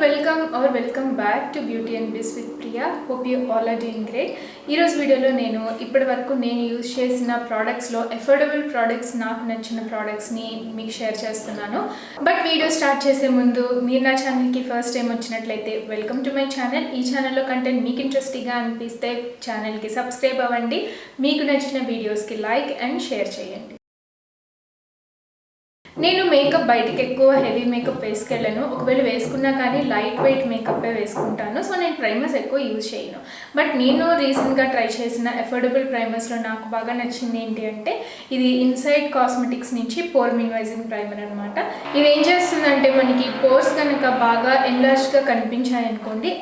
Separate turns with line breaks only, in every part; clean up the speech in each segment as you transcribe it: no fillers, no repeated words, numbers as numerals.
welcome back to Beauty and Biz with Priya. Hope you all are doing great. ఈ రోజు వీడియోలో నేను ఇప్పటివరకు నేను యూజ్ చేసిన ప్రోడక్ట్స్లో అఫోర్డబుల్ ప్రోడక్ట్స్ నాకు నచ్చిన ప్రోడక్ట్స్ని మీకు షేర్ చేస్తున్నాను. బట్ వీడియో స్టార్ట్ చేసే ముందు మీరు నా ఛానల్కి ఫస్ట్ టైం వచ్చినట్లయితే వెల్కమ్ టు మై ఛానల్. ఈ ఛానల్లో కంటెంట్ మీకు ఇంట్రెస్టింగ్గా అనిపిస్తే ఛానల్కి సబ్స్క్రైబ్ అవ్వండి. మీకు నచ్చిన వీడియోస్కి లైక్ అండ్ షేర్ చేయండి. నేను మేకప్ బయటికి ఎక్కువ హెవీ మేకప్ వేసుకెళ్ళను. ఒకవేళ వేసుకున్నా కానీ లైట్ వెయిట్ మేకప్పే వేసుకుంటాను. సో నేను ప్రైమర్స్ ఎక్కువ యూజ్ చేయను. బట్ నేను రీసెంట్గా ట్రై చేసిన అఫోర్డబుల్ ప్రైమర్స్లో నాకు బాగా నచ్చింది ఏంటి అంటే ఇది ఇన్సైడ్ కాస్మెటిక్స్ నుంచి పోర్ మినిమైజింగ్ ప్రైమర్ అనమాట. ఇది ఏం చేస్తుందంటే మనకి పోర్స్ కనుక బాగా ఎన్లార్జ్గా కనిపించాయనుకోండి,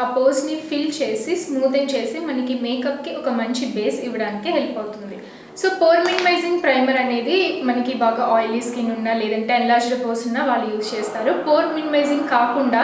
ఆ పోర్స్ని ఫిల్ చేసి స్మూతెన్ చేసి మనకి మేకప్కి ఒక మంచి బేస్ ఇవ్వడానికి హెల్ప్ అవుతుంది. సో పోర్ మినిమైజింగ్ ప్రైమర్ అనేది మనకి బాగా ఆయిలీ స్కిన్ ఉన్నా లేదంటే ఎన్లార్జ్డ్ పోర్స్ ఉన్నా వాళ్ళు యూజ్ చేస్తారు. పోర్ మినిమైజింగ్ కాకుండా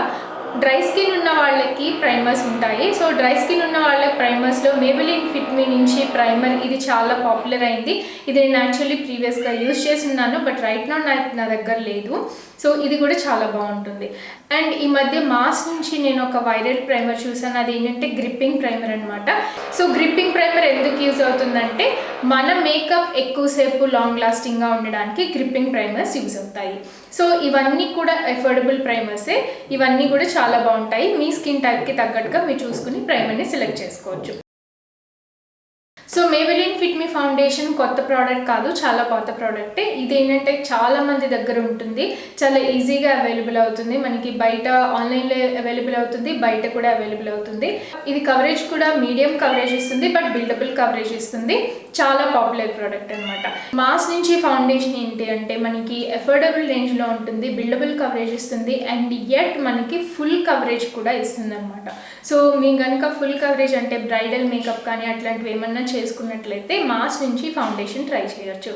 డ్రై స్కిన్ ఉన్న వాళ్ళకి ప్రైమర్స్ ఉంటాయి. సో డ్రై స్కిన్ ఉన్న వాళ్ళ ప్రైమర్స్లో మేబెలిన్ ఫిట్ మీ నుంచి ప్రైమర్ ఇది చాలా పాపులర్ అయింది. ఇది నేను యాక్చువల్లీ ప్రీవియస్గా యూజ్ చేసి ఉన్నాను, బట్ రైట్ నౌ నా దగ్గర లేదు. సో ఇది కూడా చాలా బాగుంటుంది. అండ్ ఈ మధ్య మాస్ నుంచి నేను ఒక వైరల్ ప్రైమర్ చూసాను. అది ఏంటంటే గ్రిప్పింగ్ ప్రైమర్ అనమాట. సో గ్రిప్పింగ్ ప్రైమర్ ఎందుకు యూజ్ అవుతుందంటే మన మేకప్ ఎక్కువసేపు లాంగ్ లాస్టింగ్గా ఉండడానికి గ్రిప్పింగ్ ప్రైమర్స్ యూజ్ అవుతాయి. సో ఇవన్నీ కూడా అఫోర్డబుల్ ప్రైమర్సే. ఇవన్నీ కూడా చాలా బాగుంటాయి. మీ స్కిన్ టైప్కి తగ్గట్టుగా మీరు చూసుకుని ప్రైమర్ని సెలెక్ట్ చేసుకోవచ్చు. సో మేబెలిన్ ఫిట్ మీ ఫౌండేషన్ కొత్త ప్రోడక్ట్ కాదు, చాలా కొత్త ప్రోడక్టే. ఇది ఏంటంటే చాలా మంది దగ్గర ఉంటుంది, చాలా ఈజీగా అవైలబుల్ అవుతుంది. మనకి బయట ఆన్లైన్లో అవైలబుల్ అవుతుంది, బయట కూడా అవైలబుల్ అవుతుంది. ఇది కవరేజ్ కూడా మీడియం కవరేజ్ ఇస్తుంది, బట్ బిల్డబుల్ కవరేజ్ ఇస్తుంది. చాలా పాపులర్ ప్రోడక్ట్ అనమాట. మాస్ నుంచి ఫౌండేషన్ ఏంటి అంటే మనకి అఫోర్డబుల్ రేంజ్లో ఉంటుంది, బిల్డబుల్ కవరేజ్ ఇస్తుంది, అండ్ యట్ మనకి ఫుల్ కవరేజ్ కూడా ఇస్తుంది అనమాట. సో మీ కనుక ఫుల్ కవరేజ్ అంటే బ్రైడల్ మేకప్ కానీ అట్లాంటివి ఏమన్నా చేసుకున్నట్లయితే మాస్ నుంచి ఫౌండేషన్ ట్రై చేయొచ్చు.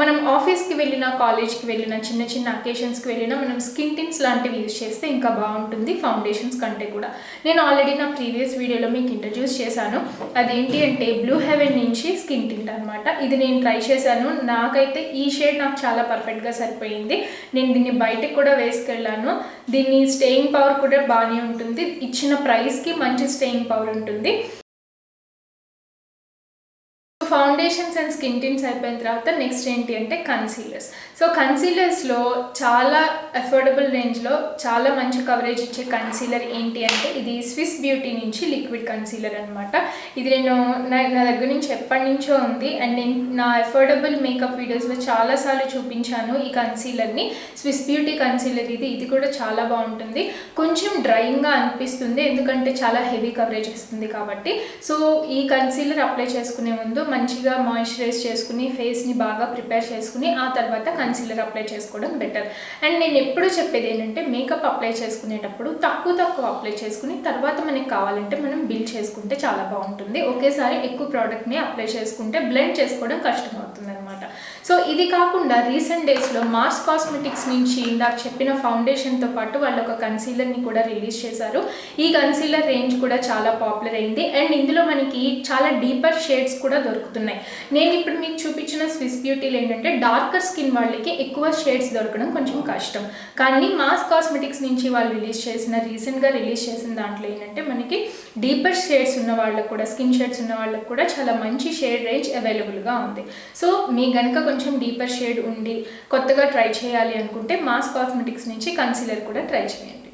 మనం ఆఫీస్కి వెళ్ళినా కాలేజ్కి వెళ్ళినా చిన్న చిన్న అకేషన్స్కి వెళ్ళినా మనం స్కిన్ టిన్స్ లాంటివి యూజ్ చేస్తే ఇంకా బాగుంటుంది ఫౌండేషన్స్ కంటే కూడా. నేను ఆల్రెడీ నా ప్రీవియస్ వీడియోలో మీకు ఇంట్రడ్యూస్ చేశాను. అదేంటి అంటే బ్లూ హెవెన్ నుంచి స్కిన్ టింట్ అనమాట. ఇది నేను ట్రై చేశాను. నాకైతే ఈ షేడ్ నాకు చాలా పర్ఫెక్ట్గా సరిపోయింది. నేను దీన్ని బయటకు కూడా వేసుకెళ్ళాను. దీన్ని స్టేయింగ్ పవర్ కూడా బాగానే ఉంటుంది. ఇచ్చిన ప్రైస్కి మంచి స్టేయింగ్ పవర్ ఉంటుంది. ఫౌండేషన్స్ అండ్ స్కిన్ టిన్స్ అయిపోయిన తర్వాత నెక్స్ట్ ఏంటి అంటే కన్సీలర్స్. సో కన్సీలర్స్లో చాలా అఫోర్డబుల్ రేంజ్లో చాలా మంచి కవరేజ్ ఇచ్చే కన్సీలర్ ఏంటి అంటే ఇది స్విస్ బ్యూటీ నుంచి లిక్విడ్ కన్సీలర్ అనమాట. ఇది నేను నా దగ్గర నుంచి ఎప్పటి నుంచో ఉంది, అండ్ నేను నా అఫోర్డబుల్ మేకప్ వీడియోస్లో చాలాసార్లు చూపించాను ఈ కన్సీలర్ని. స్విస్ బ్యూటీ కన్సీలర్ ఇది కూడా చాలా బాగుంటుంది. కొంచెం డ్రైయింగ్గా అనిపిస్తుంది ఎందుకంటే చాలా హెవీ కవరేజ్ ఇస్తుంది కాబట్టి. సో ఈ కన్సీలర్ అప్లై చేసుకునే ముందు మంచిగా మాయిశ్చరైజ్ చేసుకుని ఫేస్ని బాగా ప్రిపేర్ చేసుకుని ఆ తర్వాత కన్సీలర్ అప్లై చేసుకోవడం బెటర్. అండ్ నేను ఎప్పుడూ చెప్పేది ఏంటంటే మేకప్ అప్లై చేసుకునేటప్పుడు తక్కువ అప్లై చేసుకుని తర్వాత మనకి కావాలంటే మనం బిల్డ్ చేసుకుంటే చాలా బాగుంటుంది. ఒకేసారి ఎక్కువ ప్రోడక్ట్ని అప్లై చేసుకుంటే బ్లెండ్ చేసుకోవడం కష్టమవుతుంది అనమాట. సో ఇది కాకుండా రీసెంట్ డేస్లో మార్స్ కాస్మెటిక్స్ నుంచి ఇందాక చెప్పిన ఫౌండేషన్తో పాటు వాళ్ళు ఒక కన్సీలర్ని కూడా రిలీజ్ చేశారు. ఈ కన్సీలర్ రేంజ్ కూడా చాలా పాపులర్ అయింది, అండ్ ఇందులో మనకి చాలా డీపర్ షేడ్స్ కూడా దొరుకుతున్నాయి. నేను ఇప్పుడు మీకు చూపించిన స్విస్ బ్యూటీలో ఏంటంటే డార్కర్ స్కిన్ వాళ్ళకి ఎక్కువ షేడ్స్ దొరకడం కొంచెం కష్టం. కానీ మాస్ కాస్మెటిక్స్ నుంచి వాళ్ళు రీసెంట్గా రిలీజ్ చేసిన దాంట్లో ఏంటంటే మనకి డీపర్ షేడ్స్ ఉన్న వాళ్ళకు కూడా స్కిన్ షేడ్స్ ఉన్న వాళ్ళకు కూడా చాలా మంచి షేడ్ రేంజ్ అవైలబుల్గా ఉంది. సో మీ కనుక కొంచెం డీపర్ షేడ్ ఉండి కొత్తగా ట్రై చేయాలి అనుకుంటే మాస్ కాస్మెటిక్స్ నుంచి కన్సీలర్ కూడా ట్రై చేయండి.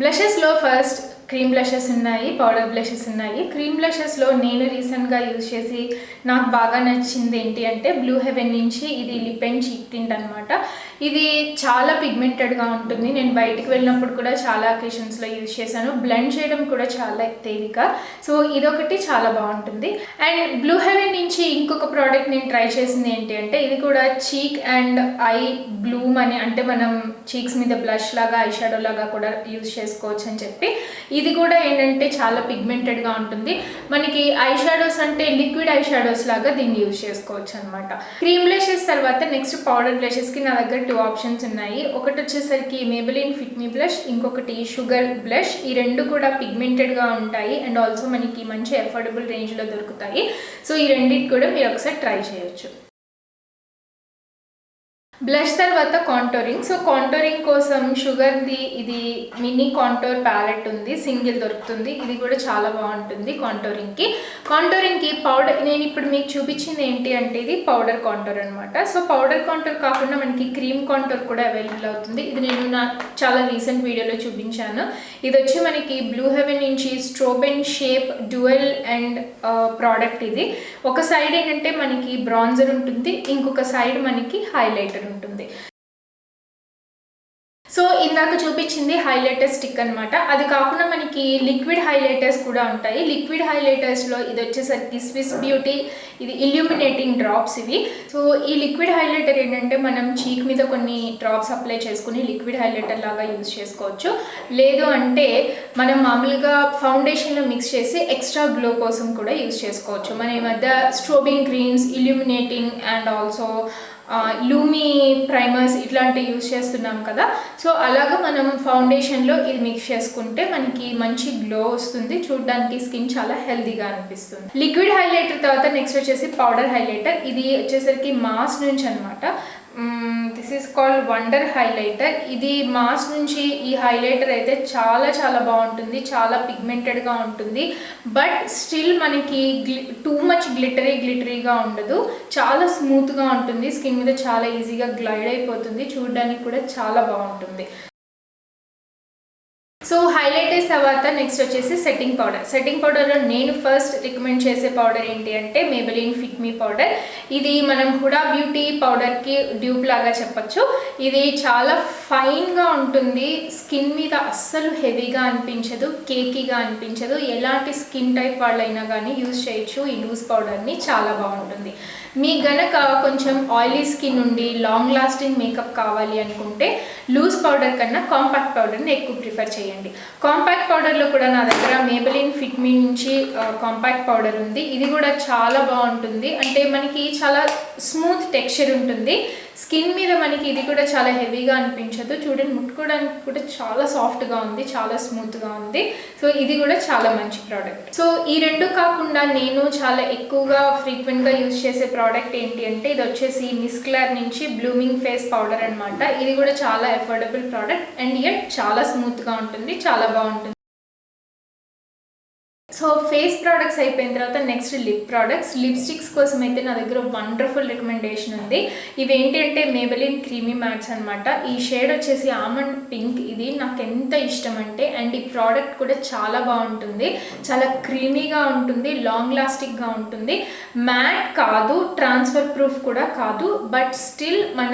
బ్లషెస్లో ఫస్ట్ క్రీమ్ బ్లషెస్ ఉన్నాయి, పౌడర్ బ్లషెస్ ఉన్నాయి. క్రీమ్ బ్లషెస్లో నేను రీసెంట్గా యూజ్ చేసి నాకు బాగా నచ్చింది ఏంటి అంటే బ్లూ హెవెన్ నుంచి ఇది లిప్ అండ్ చీక్ టింట్ అనమాట. ఇది చాలా పిగ్మెంటెడ్గా ఉంటుంది. నేను బయటికి వెళ్ళినప్పుడు కూడా చాలా అకేషన్స్లో యూజ్ చేశాను. బ్లెండ్ చేయడం కూడా చాలా తేలిక. సో ఇదొకటి చాలా బాగుంటుంది. అండ్ బ్లూ హెవెన్ నుంచి ఇంకొక ప్రోడక్ట్ నేను ట్రై చేసింది ఏంటి అంటే ఇది కూడా చీక్ అండ్ ఐ బ్లూమ్ అని, అంటే మనం చీక్స్ మీద బ్లష్ లాగా ఐ షాడో లాగా కూడా యూజ్ చేసుకోవచ్చు అని చెప్పి. ఇది కూడా ఏంటంటే చాలా పిగ్మెంటెడ్గా ఉంటుంది. మనకి ఐ షాడోస్ అంటే లిక్విడ్ ఐ షాడోస్ లాగా దీన్ని యూజ్ చేసుకోవచ్చు అనమాట. క్రీమ్ బ్లషెస్ తర్వాత నెక్స్ట్ పౌడర్ బ్లషెస్కి నా దగ్గర 2 ఆప్షన్స్ ఉన్నాయి. ఒకటి వచ్చేసరికి మేబెలిన్ ఫిట్ మీ బ్లష్, ఇంకొకటి షుగర్ బ్లష్. ఈ రెండు కూడా పిగ్మెంటెడ్గా ఉంటాయి అండ్ ఆల్సో మనకి మంచి అఫోర్డబుల్ రేంజ్లో దొరుకుతాయి. సో ఈ రెండింటి కూడా మీరు ఒకసారి ట్రై చేయొచ్చు. బ్లష్ తర్వాత కాంటోరింగ్. సో కాంటోరింగ్ కోసం షుగర్ది ఇది మినీ కాంటోర్ ప్యాలెట్ ఉంది, సింగిల్ దొరుకుతుంది. ఇది కూడా చాలా బాగుంటుంది కాంటోరింగ్కి. కాంటోరింగ్కి పౌడర్ నేను ఇప్పుడు మీకు చూపించింది ఏంటి అంటే ఇది పౌడర్ కాంటోర్ అనమాట. సో పౌడర్ కాంటోర్ కాకుండా మనకి క్రీమ్ కాంటోర్ కూడా అవైలబుల్ అవుతుంది. ఇది నేను నా చాలా రీసెంట్ వీడియోలో చూపించాను. ఇది వచ్చి మనకి బ్లూ హెవెన్ నుంచి strobe and shape dual and product. ఇది ఒక సైడ్ ఏంటంటే మనకి బ్రాన్జర్ ఉంటుంది, ఇంకొక సైడ్ మనకి హైలైటర్ ఉంటుంది. సో ఇందాక చూపించింది హైలైటర్ స్టిక్ అనమాట. అది కాకుండా మనకి లిక్విడ్ హైలైటర్స్ కూడా ఉంటాయి. లిక్విడ్ హైలైటర్స్లో ఇది వచ్చేసరికి స్విస్ బ్యూటీ ఇది ఇల్యూమినేటింగ్ డ్రాప్స్ ఇవి. సో ఈ లిక్విడ్ హైలైటర్ ఏంటంటే మనం చీక్ మీద కొన్ని డ్రాప్స్ అప్లై చేసుకుని లిక్విడ్ హైలైటర్ లాగా యూజ్ చేసుకోవచ్చు. లేదు అంటే మనం మామూలుగా ఫౌండేషన్లో మిక్స్ చేసి ఎక్స్ట్రా గ్లో కోసం కూడా యూజ్ చేసుకోవచ్చు. మన ఈ మధ్య strobing creams, illuminating and also Lumi primers ఇట్లాంటివి యూజ్ చేస్తున్నాం కదా. సో అలాగా మనం ఫౌండేషన్లో ఇది మిక్స్ చేసుకుంటే మనకి మంచి గ్లో వస్తుంది, చూడడానికి స్కిన్ చాలా హెల్దీగా అనిపిస్తుంది. లిక్విడ్ హైలైటర్ తర్వాత నెక్స్ట్ వచ్చేసి పౌడర్ హైలైటర్. ఇది వచ్చేసరికి మాస్ నుంచి అనమాట. This is called wonder highlighter. ఇది మాస్ నుంచి ఈ హైలైటర్ అయితే చాలా చాలా బాగుంటుంది, చాలా పిగ్మెంటెడ్గా ఉంటుంది. బట్ స్టిల్ మనకి టూ మచ్ గ్లిటరీగా ఉండదు, చాలా స్మూత్గా ఉంటుంది. స్కిన్ మీద చాలా ఈజీగా గ్లైడ్ అయిపోతుంది, చూడడానికి కూడా చాలా బాగుంటుంది. సో హైలైటర్స్ తర్వాత నెక్స్ట్ వచ్చేసి సెట్టింగ్ పౌడర్. సెట్టింగ్ పౌడర్లో నేను ఫస్ట్ రికమెండ్ చేసే పౌడర్ ఏంటి అంటే మేబెలిన్ ఫిట్ మీ పౌడర్. ఇది మనం హుడా బ్యూటీ పౌడర్కి డ్యూప్ లాగా చెప్పచ్చు. ఇది చాలా ఫైన్గా ఉంటుంది, స్కిన్ మీద అస్సలు హెవీగా అనిపించదు, కేకీగా అనిపించదు. ఎలాంటి స్కిన్ టైప్ వాళ్ళైనా కానీ యూజ్ చేయొచ్చు ఈ లూజ్ పౌడర్ని, చాలా బాగుంటుంది. మీ గనక కొంచెం ఆయిలీ స్కిన్ ఉండి లాంగ్ లాస్టింగ్ మేకప్ కావాలి అనుకుంటే లూజ్ పౌడర్ కన్నా కాంపాక్ట్ పౌడర్ని ఎక్కువ ప్రిఫర్ చేయండి. కాంపాక్ట్ పౌడర్లో కూడా నా దగ్గర మేబెలిన్ ఫిట్ మీ నుంచి కాంపాక్ట్ పౌడర్ ఉంది. ఇది కూడా చాలా బాగుంటుంది, అంటే మనకి చాలా స్మూత్ టెక్స్చర్ ఉంటుంది స్కిన్ మీద. మనకి ఇది కూడా చాలా హెవీగా అనిపించదు, చూడండి ముట్టుకోవడానికి కూడా చాలా సాఫ్ట్గా ఉంది, చాలా స్మూత్గా ఉంది. సో ఇది కూడా చాలా మంచి ప్రోడక్ట్. సో ఈ రెండు కాకుండా నేను చాలా ఎక్కువగా ఫ్రీక్వెంట్గా యూజ్ చేసే ప్రోడక్ట్ ఏంటి అంటే ఇది వచ్చేసి మిస్ క్లార్ నుంచి బ్లూమింగ్ ఫేస్ పౌడర్ అనమాట. ఇది కూడా చాలా అఫోర్డబుల్ ప్రోడక్ట్ అండ్ యట్ చాలా స్మూత్గా ఉంటుంది, చాలా బాగుంటుంది. సో ఫేస్ ప్రోడక్ట్స్ అయిపోయిన తర్వాత నెక్స్ట్ లిప్ ప్రోడక్ట్స్. లిప్స్టిక్స్ కోసం అయితే నా దగ్గర వండర్ఫుల్ రికమెండేషన్ ఉంది. ఇవి ఏంటి అంటే మేబెలిన్ క్రీమీ మ్యాట్స్ అనమాట. ఈ షేడ్ వచ్చేసి ఆమండ్ పింక్. ఇది నాకు ఎంత ఇష్టం అంటే, అండ్ ఈ ప్రోడక్ట్ కూడా చాలా బాగుంటుంది, చాలా క్రీమీగా ఉంటుంది, లాంగ్ లాస్టింగ్గా ఉంటుంది. మ్యాట్ కాదు, ట్రాన్స్ఫర్ ప్రూఫ్ కూడా కాదు, బట్ స్టిల్ మన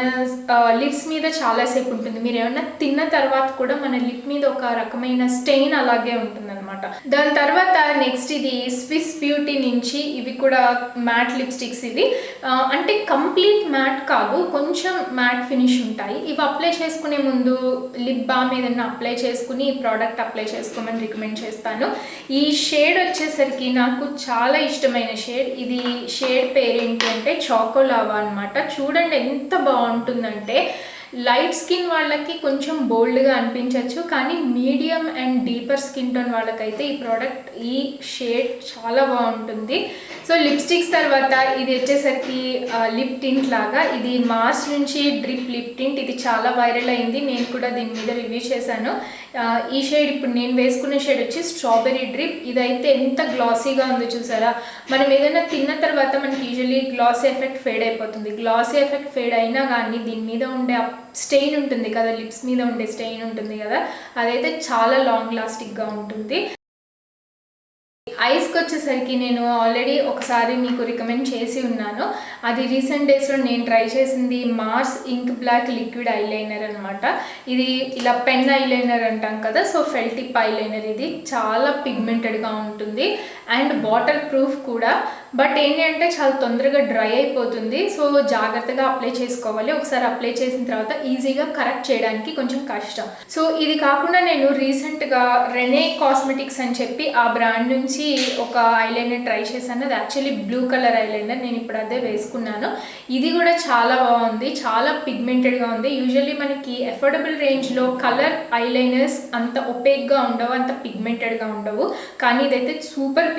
లిప్స్ మీద చాలాసేపు ఉంటుంది. మీరు ఏమన్నా తిన్న తర్వాత కూడా మన లిప్ మీద ఒక రకమైన స్టెయిన్ అలాగే ఉంటుంది అనమాట. దాని తర్వాత నెక్స్ట్ ఇది స్విస్ బ్యూటీ నుంచి ఇవి కూడా మ్యాట్ లిప్స్టిక్స్. ఇవి అంటే కంప్లీట్ మ్యాట్ కాదు, కొంచెం మ్యాట్ ఫినిష్ ఉంటాయి. ఇవి అప్లై చేసుకునే ముందు లిప్ బామ్ ఏదైనా అప్లై చేసుకుని ఈ ప్రోడక్ట్ అప్లై చేసుకోమని రికమెండ్ చేస్తాను. ఈ షేడ్ వచ్చేసరికి నాకు చాలా ఇష్టమైన షేడ్. ఇది షేడ్ పేరేంటి అంటే చాకోలావా అనమాట. చూడండి ఎంత బాగుంటుందంటే లైట్ స్కిన్ వాళ్ళకి కొంచెం బోల్డ్గా అనిపించవచ్చు, కానీ medium and deeper skin tone వాళ్ళకైతే ఈ ప్రోడక్ట్ ఈ షేడ్ చాలా బాగుంటుంది. సో లిప్స్టిక్స్ తర్వాత ఇది వచ్చేసరికి లిప్ టింట్ లాగా. ఇది మార్స్ నుంచి డ్రిప్ లిప్ టింట్. ఇది చాలా వైరల్ అయింది, నేను కూడా దీని మీద రివ్యూ చేశాను. ఈ షేడ్ ఇప్పుడు నేను వేసుకునే షేడ్ వచ్చి స్ట్రాబెరీ డ్రిప్. ఇదైతే ఎంత గ్లాసీగా ఉందో చూసారా. మనం ఏదైనా తిన్న తర్వాత మనకి యూజువల్లీ గ్లాసీ ఎఫెక్ట్ ఫేడ్ అయిపోతుంది. గ్లాసీ ఎఫెక్ట్ ఫేడ్ అయినా కానీ దీని మీద ఉండే స్టెయిన్ ఉంటుంది కదా, లిప్స్ మీద ఉండే స్టెయిన్ ఉంటుంది కదా, అదైతే చాలా లాంగ్ లాస్టింగ్గా ఉంటుంది. ఐస్కి వచ్చేసరికి నేను ఆల్రెడీ ఒకసారి మీకు రికమెండ్ చేసి ఉన్నాను. అది రీసెంట్ డేస్లో నేను ట్రై చేసింది మార్స్ ఇంక్ బ్లాక్ లిక్విడ్ ఐలైనర్ అనమాట. ఇది ఇలా పెన్ ఐలైనర్ అంటాం కదా, సో ఫెల్ టిప్ ఐలైనర్. ఇది చాలా పిగ్మెంటెడ్గా ఉంటుంది అండ్ వాటర్ ప్రూఫ్ కూడా. బట్ ఏంటి అంటే చాలా తొందరగా డ్రై అయిపోతుంది, సో జాగ్రత్తగా అప్లై చేసుకోవాలి. ఒకసారి అప్లై చేసిన తర్వాత ఈజీగా కరెక్ట్ చేయడానికి కొంచెం కష్టం. సో ఇది కాకుండా నేను రీసెంట్గా రెనే కాస్మెటిక్స్ అని చెప్పి ఆ బ్రాండ్ నుంచి ఒక ఐలైనర్ ట్రై చేశాను. అది యాక్చువల్లీ బ్లూ కలర్ ఐలైనర్. నేను ఇప్పుడు అదే వేసుకున్నాను. ఇది కూడా చాలా బాగుంది, చాలా పిగ్మెంటెడ్గా ఉంది. యూజువల్లీ మనకి అఫోర్డబుల్ రేంజ్లో కలర్ ఐలైనర్స్ అంత ఒపేక్గా ఉండవు, అంత పిగ్మెంటెడ్గా ఉండవు, కానీ ఇదైతే సూపర్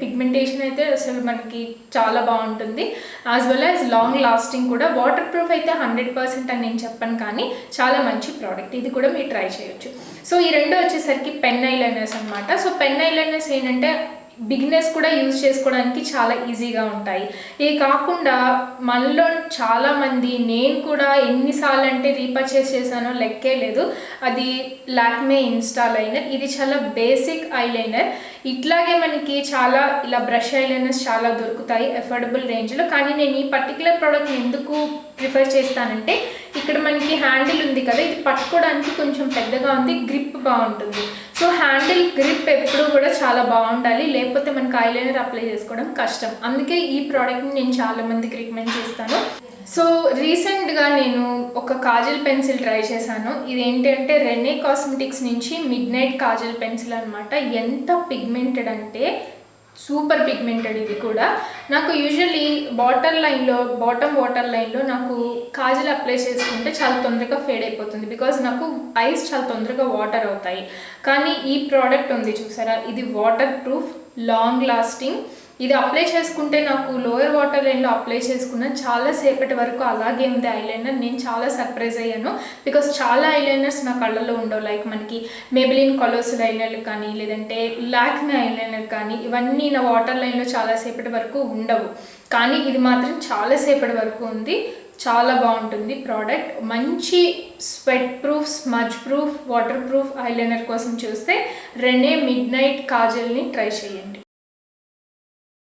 పిగ్మెంటేషన్ అయితే అసలు మనకి చాలా బాగుంటుంది. As well as long lasting కూడా. వాటర్ ప్రూఫ్ అయితే 100% అని నేను చెప్పను, కానీ చాలా మంచి ప్రోడక్ట్. ఇది కూడా మీరు ట్రై చేయొచ్చు. సో ఈ రెండు వచ్చేసరికి పెన్ ఐలైనర్స్ అనమాట. సో పెన్ ఐలైనర్స్ ఏంటంటే బిగినర్స్ కూడా యూజ్ చేసుకోవడానికి చాలా ఈజీగా ఉంటాయి. ఇది కాకుండా మనలో చాలామంది, నేను కూడా ఎన్నిసార్లు అంటే రీపర్చేస్ చేశానో లెక్కే లేదు, అది లాక్మే ఇన్స్టా లైనర్. ఇది చాలా బేసిక్ ఐలైనర్. ఇట్లాగే మనకి చాలా ఇలా బ్రష్ ఐలైనర్స్ చాలా దొరుకుతాయి అఫోర్డబుల్ రేంజ్లో. కానీ నేను ఈ పర్టికులర్ ప్రోడక్ట్ని ఎందుకు ప్రిఫర్ చేస్తానంటే, ఇక్కడ మనకి హ్యాండిల్ ఉంది కదా, ఇది పట్టుకోవడానికి కొంచెం పెద్దగా ఉంది, గ్రిప్ బాగుంటుంది. సో హ్యాండిల్ గ్రిప్ ఎప్పుడు కూడా చాలా బాగుండాలి, లేకపోతే మనకి ఐలైనర్ అప్లై చేసుకోవడం కష్టం. అందుకే ఈ ప్రోడక్ట్ని నేను చాలా మందికి రికమెండ్ చేస్తాను. సో రీసెంట్గా నేను ఒక కాజల్ పెన్సిల్ ట్రై చేశాను. ఇదేంటి అంటే రెనే కాస్మెటిక్స్ నుంచి మిడ్ నైట్ కాజల్ పెన్సిల్ అనమాట. ఎంత పిగ్మెంటెడ్ అంటే సూపర్ పిగ్మెంటెడ్. ఇది కూడా నాకు యూజువల్లీ బాటమ్ వాటర్ లైన్లో నాకు కాజల్ అప్లై చేసుకుంటే చాలా తొందరగా ఫేడ్ అయిపోతుంది, బికాజ్ నాకు ఐస్ చాలా తొందరగా వాటర్ అవుతాయి. కానీ ఈ ప్రోడక్ట్ ఉంది చూసారా, ఇది వాటర్ ప్రూఫ్, లాంగ్ లాస్టింగ్. ఇది అప్లై చేసుకుంటే నాకు లోయర్ వాటర్ లైన్లో అప్లై చేసుకున్న చాలాసేపటి వరకు అలాగే ఉంది ఐలైనర్. నేను చాలా సర్ప్రైజ్ అయ్యాను, బికాస్ చాలా ఐలైనర్స్ నా కళ్ళలో ఉండవు. లైక్ మనకి మేబిలిన్ కొలోసల్ ఐలైనర్ కానీ, లేదంటే లాక్మే ఐలైనర్ కానీ, ఇవన్నీ నా వాటర్ లైన్లో చాలాసేపటి వరకు ఉండవు. కానీ ఇది మాత్రం చాలాసేపటి వరకు ఉంది. చాలా బాగుంటుంది ప్రోడక్ట్. మంచి sweat proof, smudge proof, water proof eyeliner కోసం చూస్తే రెనే మిడ్ నైట్ కాజల్ని ట్రై చేయండి.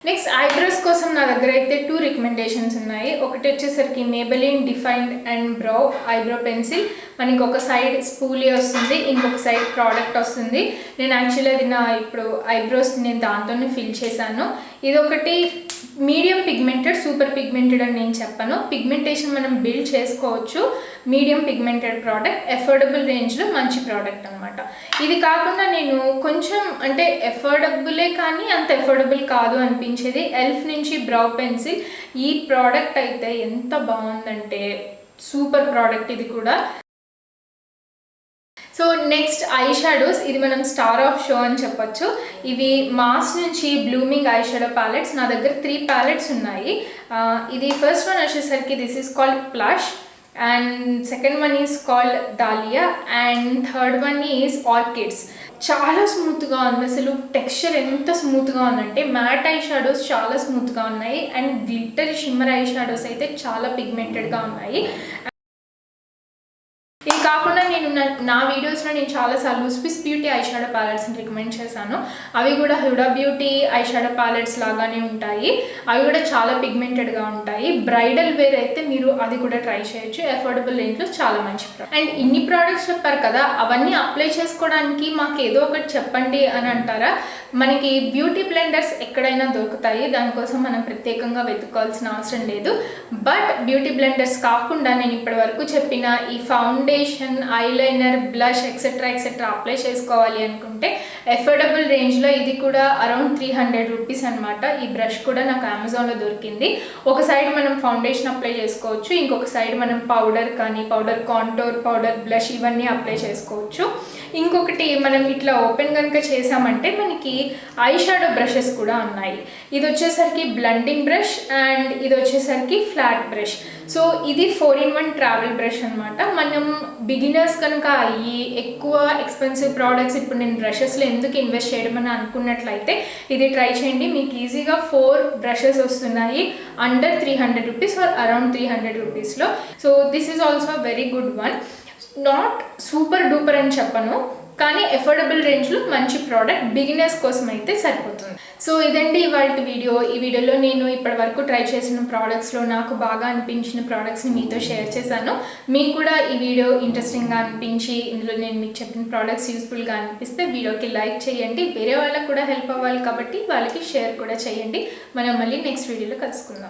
నెక్స్ట్ ఐబ్రోస్ కోసం నా దగ్గర అయితే 2 రికమెండేషన్స్ ఉన్నాయి. ఒకటి వచ్చేసరికి మేబెలిన్ డిఫైన్డ్ అండ్ బ్రౌ ఐబ్రో పెన్సిల్. మనకి ఒక సైడ్ స్పూలీ వస్తుంది, ఇంకొక సైడ్ ప్రోడక్ట్ వస్తుంది. నేను యాక్చువల్లీ అది ఇప్పుడు ఐబ్రోస్ నేను దాంతోనే ఫిల్ చేశాను. ఇదొకటి మీడియం పిగ్మెంటెడ్, సూపర్ పిగ్మెంటెడ్ అని నేను చెప్పను. పిగ్మెంటేషన్ మనం బిల్డ్ చేసుకోవచ్చు. మీడియం పిగ్మెంటెడ్ ప్రోడక్ట్, అఫోర్డబుల్ రేంజ్లో మంచి ప్రోడక్ట్ అనమాట. ఇది కాకుండా నేను కొంచెం అంటే అఫోర్డబులే కానీ అంత అఫోర్డబుల్ కాదు అనిపించేది ఎల్ఫ్ నుంచి బ్రౌ పెన్సిల్. ఈ ప్రోడక్ట్ అయితే ఎంత బాగుందంటే సూపర్ ప్రోడక్ట్ ఇది కూడా. So next I shadows. ఇది మనం స్టార్ ఆఫ్ షో అని చెప్పొచ్చు. ఇవి మాస్ నుంచి బ్లూమింగ్ ఐ షాడో ప్యాలెట్స్. నా దగ్గర 3 ప్యాలెట్స్ ఉన్నాయి. ఇది ఫస్ట్ వన్ వచ్చేసరికి this is called flush, and second one is called dahlia, and third one is orchids. చాలా స్మూత్గా ఉంది. అసలు టెక్స్చర్ ఎంత స్మూత్గా ఉందంటే మ్యాట్ ఐ షాడోస్ చాలా స్మూత్గా ఉన్నాయి, and glitter shimmer I shadows అయితే చాలా పిగ్మెంటెడ్గా ఉన్నాయి. ఇది కాకుండా నేను నా వీడియోస్లో నేను చాలాసార్లు స్విస్ బ్యూటీ ఐ షాడో ప్యాలెట్స్ని రికమెండ్ చేశాను. అవి కూడా Huda Beauty eye shadow palettes లాగానే ఉంటాయి. అవి కూడా చాలా పిగ్మెంటెడ్గా ఉంటాయి. బ్రైడల్ వేర్ అయితే మీరు అది కూడా ట్రై చేయొచ్చు. అఫోర్డబుల్ రేంజ్లో చాలా మంచి ప్రోడక్ట్. అండ్ ఇన్ని ప్రోడక్ట్స్ చెప్పారు కదా, అవన్నీ అప్లై చేసుకోవడానికి మాకు ఏదో ఒకటి చెప్పండి అని అంటారా? మనకి బ్యూటీ బ్లెండర్స్ ఎక్కడైనా దొరుకుతాయి, దానికోసం మనం ప్రత్యేకంగా వెతుక్కోవాల్సిన అవసరం లేదు. బట్ బ్యూటీ బ్లెండర్స్ కాకుండా నేను ఇప్పటి వరకు చెప్పిన ఈ foundation, eyeliner, blush etcetera apply చేసుకోవాలి అనుకుంటే అఫోర్డబుల్ రేంజ్లో ఇది కూడా అరౌండ్ 300 రూపీస్ అనమాట. ఈ బ్రష్ కూడా నాకు అమెజాన్లో దొరికింది. ఒక సైడ్ మనం ఫౌండేషన్ అప్లై చేసుకోవచ్చు, ఇంకొక సైడ్ మనం పౌడర్ కానీ, పౌడర్ కాంటోర్, పౌడర్ బ్లష్ ఇవన్నీ అప్లై చేసుకోవచ్చు. ఇంకొకటి మనం ఇట్లా ఓపెన్ కనుక చేసామంటే మనకి ఐ షాడో బ్రషెస్ కూడా ఉన్నాయి. ఇది వచ్చేసరికి బ్లండింగ్ బ్రష్, అండ్ ఇది వచ్చేసరికి ఫ్లాట్ బ్రష్. సో ఇది 4-in-1 ట్రావెల్ బ్రష్ అనమాట. మనం బిగినర్స్ కనుక అయ్యి ఎక్కువ ఎక్స్పెన్సివ్ ప్రోడక్ట్స్ ఇప్పుడు నేను బ్రషెస్లో ఎందుకు ఇన్వెస్ట్ చేయడం అని అనుకున్నట్లయితే ఇది ట్రై చేయండి. మీకు ఈజీగా 4 బ్రషెస్ వస్తున్నాయి అండర్ 300 రూపీస్ ఆర్ అరౌండ్ 300 రూపీస్లో. So this is also very good one. Not super duper అని చెప్పను, కానీ అఫోర్డబుల్ రేంజ్లో మంచి ప్రోడక్ట్, బిగినర్స్ కోసం అయితే సరిపోతుంది. సో ఇదండి ఇవాళ వీడియో. ఈ వీడియోలో నేను ఇప్పటి వరకు ట్రై చేసిన ప్రోడక్ట్స్లో నాకు బాగా అనిపించిన ప్రోడక్ట్స్ని మీతో షేర్ చేశాను. మీకు కూడా ఈ వీడియో ఇంట్రెస్టింగ్గా అనిపించి ఇందులో నేను మీకు చెప్పిన ప్రోడక్ట్స్ యూస్ఫుల్గా అనిపిస్తే వీడియోకి లైక్ చేయండి. వేరే వాళ్ళకి కూడా హెల్ప్ అవ్వాలి కాబట్టి వాళ్ళకి షేర్ కూడా చేయండి. మనం మళ్ళీ నెక్స్ట్ వీడియోలో కలుసుకుందాం.